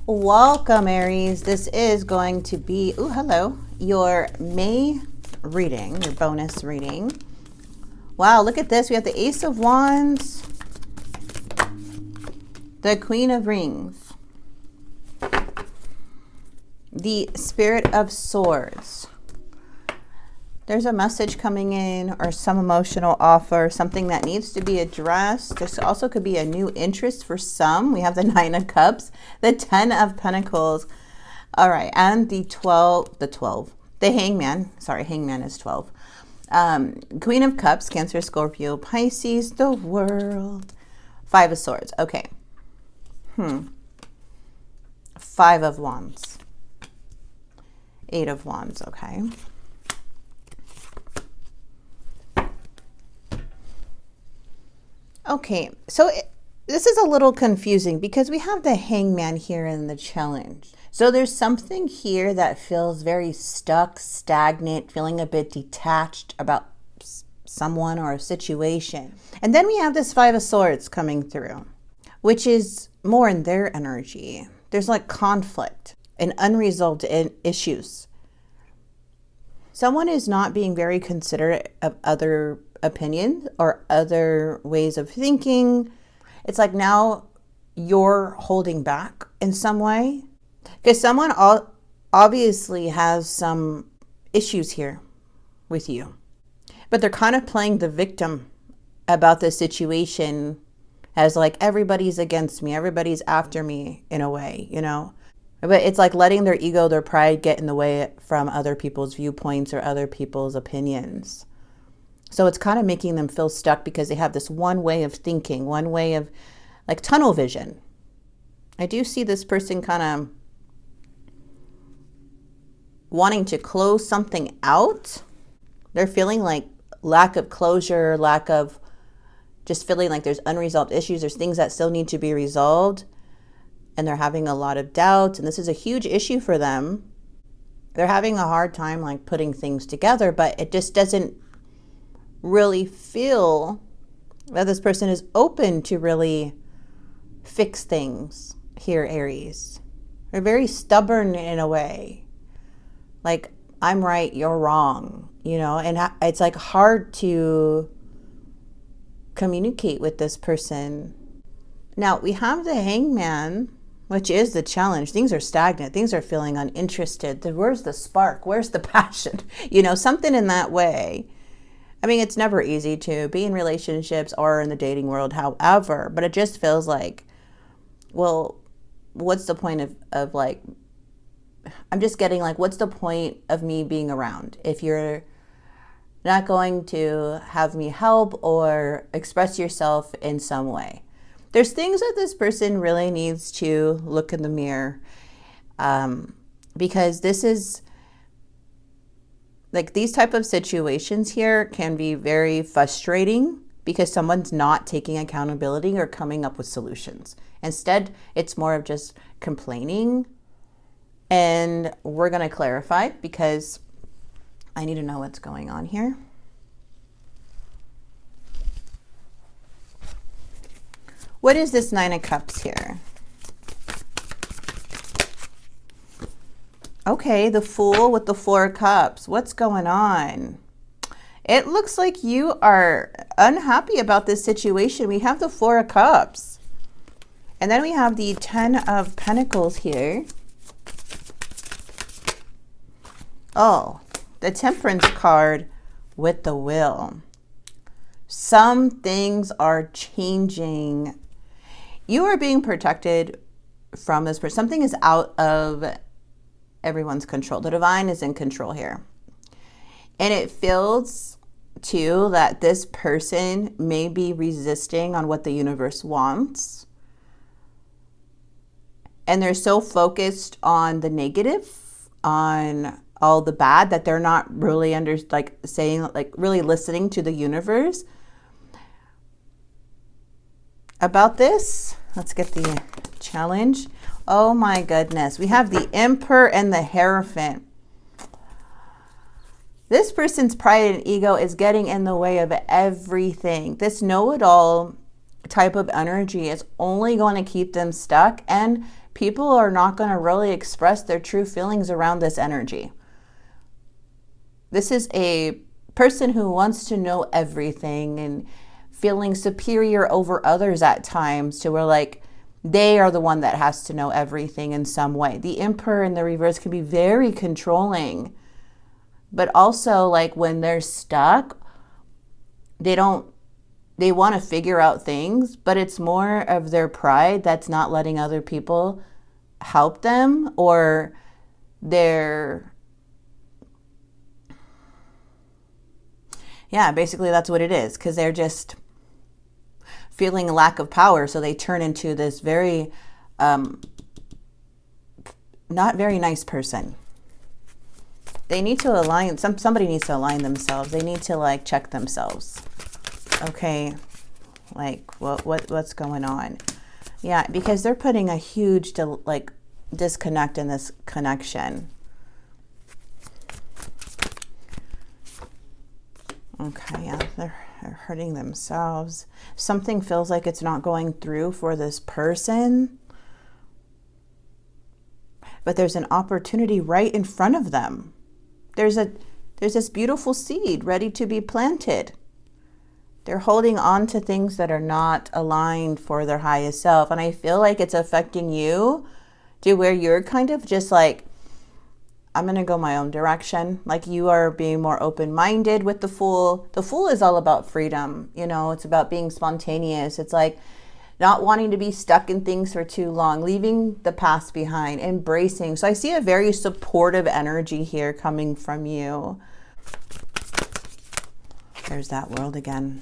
Welcome, Aries. This is going to be, hello, your May reading, your bonus reading. Wow, look at this. We have the Ace of Wands, the Queen of Rings, the Spirit of Swords. There's a message coming in or some emotional offer, something that needs to be addressed. This also could be a new interest for some. We have the Nine of Cups, the 10 of Pentacles. All right, and the Hangman. Sorry, Hangman is 12. Queen of Cups, Cancer, Scorpio, Pisces, the World. Five of Swords. Okay. Five of Wands. Eight of Wands. Okay. Okay, so this is a little confusing because we have the Hangman here in the challenge. So there's something here that feels very stuck, stagnant, feeling a bit detached about someone or a situation. And then we have this Five of Swords coming through, which is more in their energy. There's like conflict and unresolved issues. Someone is not being very considerate of other opinions or other ways of thinking. It's like now you're holding back in some way because someone obviously has some issues here with you, but they're kind of playing the victim about the situation as like everybody's against me, everybody's after me in a way, you know. But it's like letting their ego, their pride get in the way from other people's viewpoints or other people's opinions. So it's kind of making them feel stuck because they have this one way of thinking, one way of like tunnel vision. I do see this person kind of wanting to close something out. They're feeling like lack of closure, lack of just feeling like there's unresolved issues. There's things that still need to be resolved. And they're having a lot of doubt. And this is a huge issue for them. They're having a hard time like putting things together, but it just doesn't really feel that this person is open to really fix things here, Aries. They're very stubborn in a way. Like, I'm right, you're wrong, you know, and it's like hard to communicate with this person. Now, we have the Hangman, which is the challenge. Things are stagnant. Things are feeling uninterested. Where's the spark? Where's the passion? You know, something in that way. I mean, it's never easy to be in relationships or in the dating world, however, but it just feels like, well, what's the point of like, I'm just getting like, what's the point of me being around if you're not going to have me help or express yourself in some way? There's things that this person really needs to look in the mirror because this is, like these type of situations here can be very frustrating because someone's not taking accountability or coming up with solutions. Instead, it's more of just complaining. And we're going to clarify because I need to know what's going on here. What is this Nine of Cups here? Okay, the Fool with the Four of Cups. What's going on? It looks like you are unhappy about this situation. We have the Four of Cups. And then we have the 10 of Pentacles here. Oh, the Temperance card with the Wheel. Some things are changing. You are being protected from this person. Something is out of everyone's control. The divine is in control here. And it feels too that this person may be resisting on what the universe wants. And they're so focused on the negative, on all the bad, that they're not really really listening to the universe about this. Let's get the challenge. Oh my goodness. We have the Emperor and the Hierophant. This person's pride and ego is getting in the way of everything. This know-it-all type of energy is only going to keep them stuck and people are not going to really express their true feelings around this energy. This is a person who wants to know everything and feeling superior over others at times, to where like they are the one that has to know everything in some way. The Emperor in the reverse can be very controlling, but also like when they're stuck, they want to figure out things, but it's more of their pride that's not letting other people help them, or basically that's what it is, because they're just feeling a lack of power, so they turn into this very not very nice person. They need to align, somebody needs to align themselves. They need to like check themselves. Okay, like what's going on? Yeah, because they're putting a huge disconnect in this connection. Okay, yeah, they're hurting themselves. Something feels like it's not going through for this person, but there's an opportunity right in front of them. There's this beautiful seed ready to be planted. They're holding on to things that are not aligned for their highest self. And I feel like it's affecting you to where you're kind of just like, I'm going to go my own direction. Like you are being more open-minded with the Fool. The Fool is all about freedom. You know, it's about being spontaneous. It's like not wanting to be stuck in things for too long, leaving the past behind, embracing. So I see a very supportive energy here coming from you. There's that World again.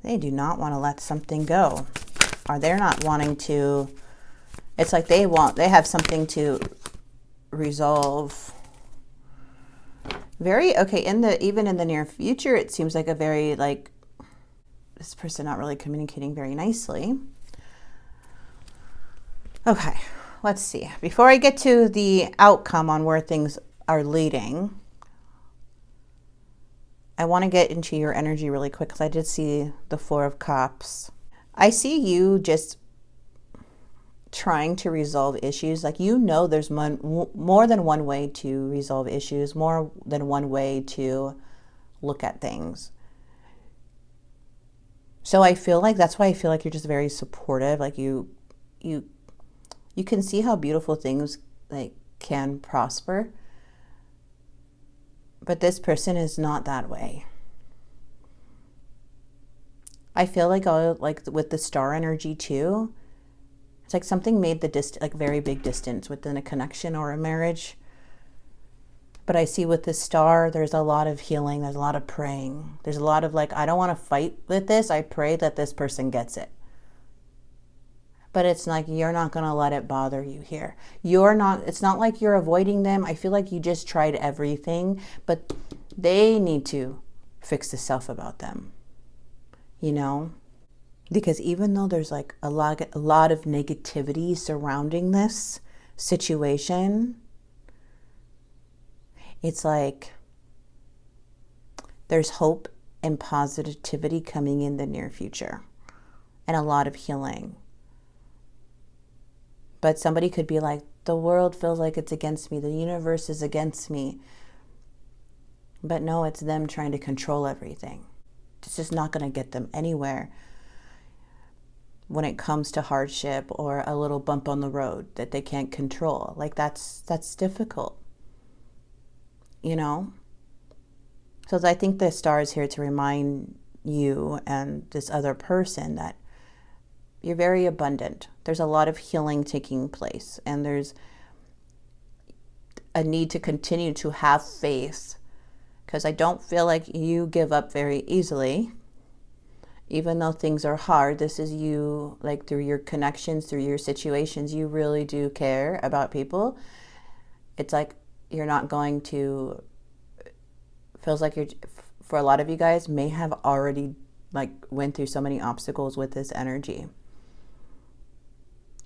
They do not want to let something go, or they're not wanting to. It's like they have something to resolve. Even in the near future, it seems like a very like this person not really communicating very nicely. Okay, let's see. Before I get to the outcome on where things are leading, I want to get into your energy really quick, because I did see the Four of Cups. I see you just trying to resolve issues. Like, you know, there's more than one way to resolve issues, more than one way to look at things. So I feel like that's why I feel like you're just very supportive. Like you can see how beautiful things like can prosper. But this person is not that way. I feel like with the star energy too, it's like something made the very big distance within a connection or a marriage. But I see with the star, there's a lot of healing. There's a lot of praying. There's a lot of like, I don't want to fight with this. I pray that this person gets it. But it's like, you're not going to let it bother you here. It's not like you're avoiding them. I feel like you just tried everything, but they need to fix the self about them, you know? Because even though there's like a lot of negativity surrounding this situation, it's like there's hope and positivity coming in the near future and a lot of healing. But somebody could be like, the world feels like it's against me. The universe is against me. But no, it's them trying to control everything. It's just not going to get them anywhere when it comes to hardship or a little bump on the road that they can't control. Like that's difficult, you know? So I think the star is here to remind you and this other person that you're very abundant. There's a lot of healing taking place, and there's a need to continue to have faith, because I don't feel like you give up very easily. Even though things are hard, this is you, like through your connections, through your situations, you really do care about people. It's like you're not going to, feels like you're, for a lot of you guys, may have already like went through so many obstacles with this energy.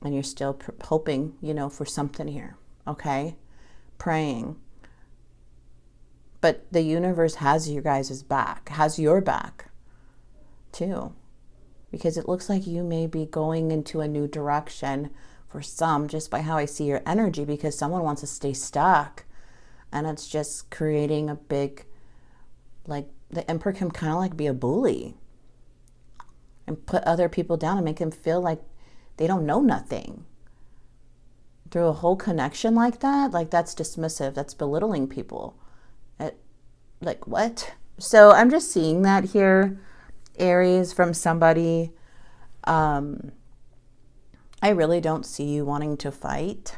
And you're still hoping, you know, for something here, okay? Praying. But the universe has you guys' back, has your back too. Because it looks like you may be going into a new direction for some, just by how I see your energy, because someone wants to stay stuck. And it's just creating a big, like, the Emperor can kind of like be a bully and put other people down and make them feel like they don't know nothing. Through a whole connection like that, like, that's dismissive, that's belittling people. Like, what? So I'm just seeing that here, Aries, from somebody. I really don't see you wanting to fight,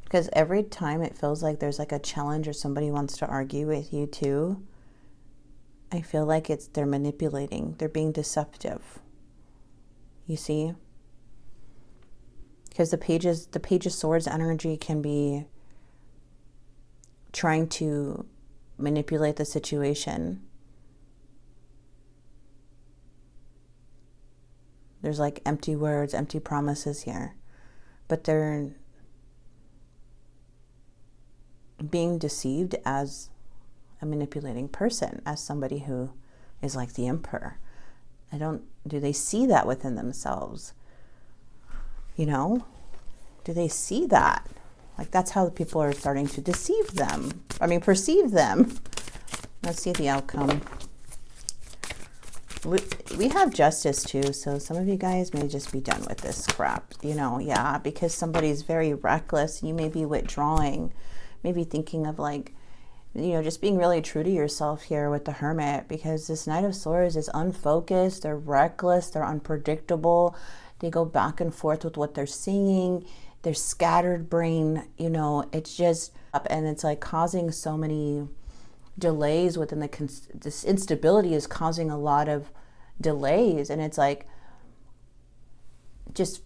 because every time it feels like there's like a challenge or somebody wants to argue with you too, I feel like they're manipulating, they're being deceptive. You see? Because the Page of Swords energy can be trying to manipulate the situation. There's like empty words, empty promises here. But they're being deceived as a manipulating person, as somebody who is like the Emperor. Do they see that within themselves? You know, do they see that? Like, that's how people are starting to deceive them. I mean, perceive them. Let's see the outcome. We have Justice too, so some of you guys may just be done with this crap, you know, yeah, because somebody's very reckless. You may be withdrawing, maybe thinking of, like, you know, just being really true to yourself here with the Hermit, because this Knight of Swords is unfocused, they're reckless, they're unpredictable. They go back and forth with what they're seeing. They're scattered brain, you know, it's just up, and it's like causing so many delays within this instability is causing a lot of delays, and it's like just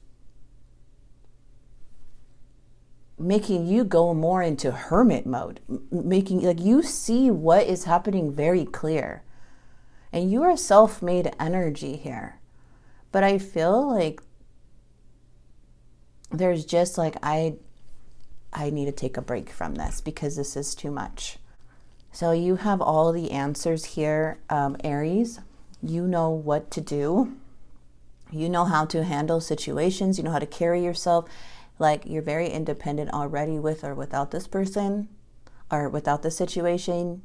making you go more into hermit mode, making like you see what is happening very clear, and you are self-made energy here. But I feel like there's just like, I need to take a break from this because this is too much. So you have all the answers here, Aries. You know what to do. You know how to handle situations. You know how to carry yourself. Like, you're very independent already with or without this person or without the situation.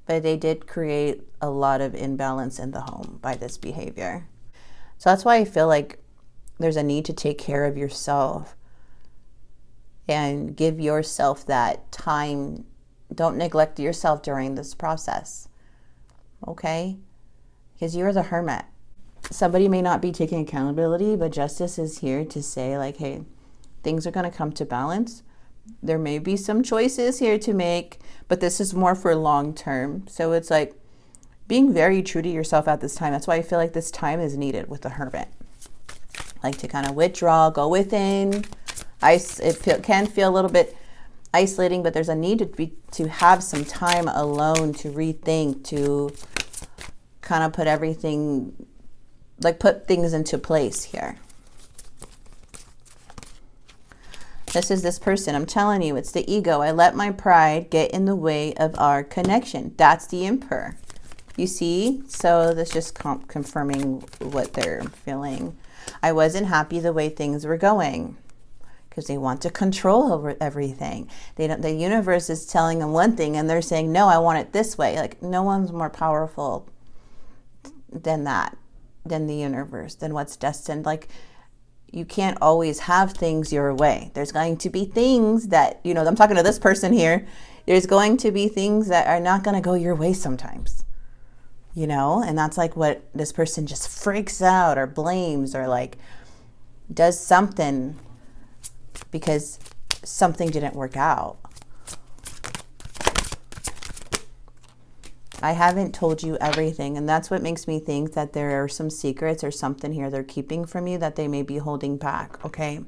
But they did create a lot of imbalance in the home by this behavior. So that's why I feel like there's a need to take care of yourself and give yourself that time. Don't neglect yourself during this process, okay? Because you're the Hermit. Somebody may not be taking accountability, but Justice is here to say, like, hey, things are going to come to balance. There may be some choices here to make, but this is more for long term. So it's like being very true to yourself at this time. That's why I feel like this time is needed with the Hermit. Like, to kind of withdraw, go within. It can feel a little bit isolating, but there's a need to have some time alone to rethink, to kind of put everything, like, put things into place here. This is this person. I'm telling you, it's the ego. I let my pride get in the way of our connection. That's the Emperor. You see? So that's just confirming what they're feeling. I wasn't happy the way things were going, because they want to control over everything. The universe is telling them one thing and they're saying, no, I want it this way. Like, no one's more powerful than that, than the universe, than what's destined. Like, you can't always have things your way. There's going to be things that, you know, I'm talking to this person here. There's going to be things that are not going to go your way sometimes, you know, and that's like what this person just freaks out or blames or like does something because something didn't work out. I haven't told you everything, and that's what makes me think that there are some secrets or something here they're keeping from you that they may be holding back, okay?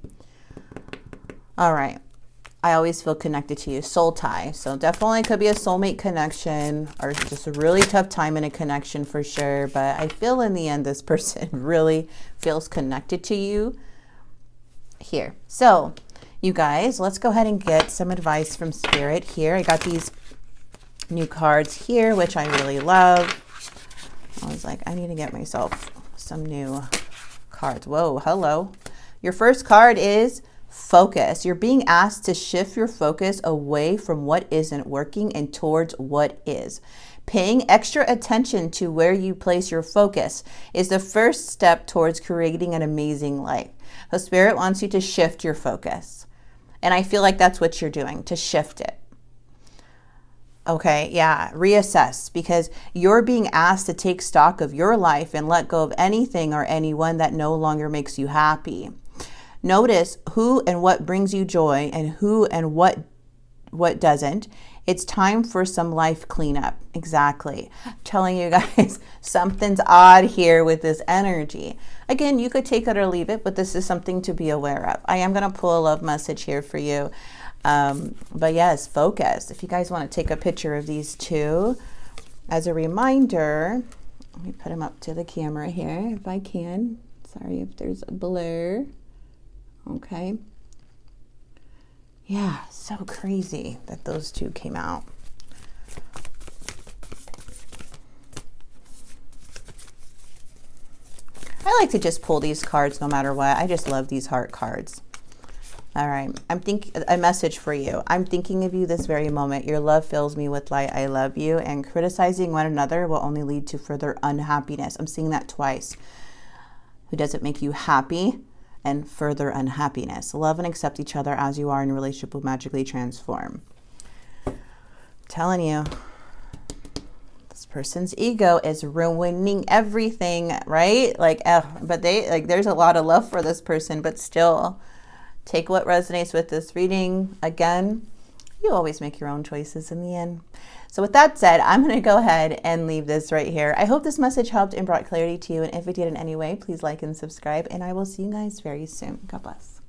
All right. I always feel connected to you. Soul tie. So definitely could be a soulmate connection or just a really tough time in a connection for sure. But I feel in the end, this person really feels connected to you here. So you guys, let's go ahead and get some advice from Spirit here. I got these new cards here, which I really love. I was like, I need to get myself some new cards. Whoa, hello. Your first card is focus. You're being asked to shift your focus away from what isn't working and towards what is. Paying extra attention to where you place your focus is the first step towards creating an amazing life. So Spirit wants you to shift your focus. And I feel like that's what you're doing, to shift it. Okay, yeah, reassess, because you're being asked to take stock of your life and let go of anything or anyone that no longer makes you happy. Notice who and what brings you joy and who and what doesn't. It's time for some life cleanup. Exactly. I'm telling you guys, something's odd here with this energy. Again, you could take it or leave it, but this is something to be aware of. I am going to pull a love message here for you. But yes, focus. If you guys want to take a picture of these two as a reminder, let me put them up to the camera here if I can. Sorry if there's a blur. Okay. Yeah, so crazy that those two came out. I like to just pull these cards no matter what. I just love these heart cards. All right, a message for you. I'm thinking of you this very moment. Your love fills me with light. I love you. And criticizing one another will only lead to further unhappiness. I'm seeing that twice. Who doesn't make you happy and further unhappiness. Love and accept each other as you are, and your relationship will magically transform. I'm telling you, this person's ego is ruining everything, right? But there's a lot of love for this person, but still. Take what resonates with this reading. Again, you always make your own choices in the end. So with that said, I'm going to go ahead and leave this right here. I hope this message helped and brought clarity to you. And if it did in any way, please like and subscribe. And I will see you guys very soon. God bless.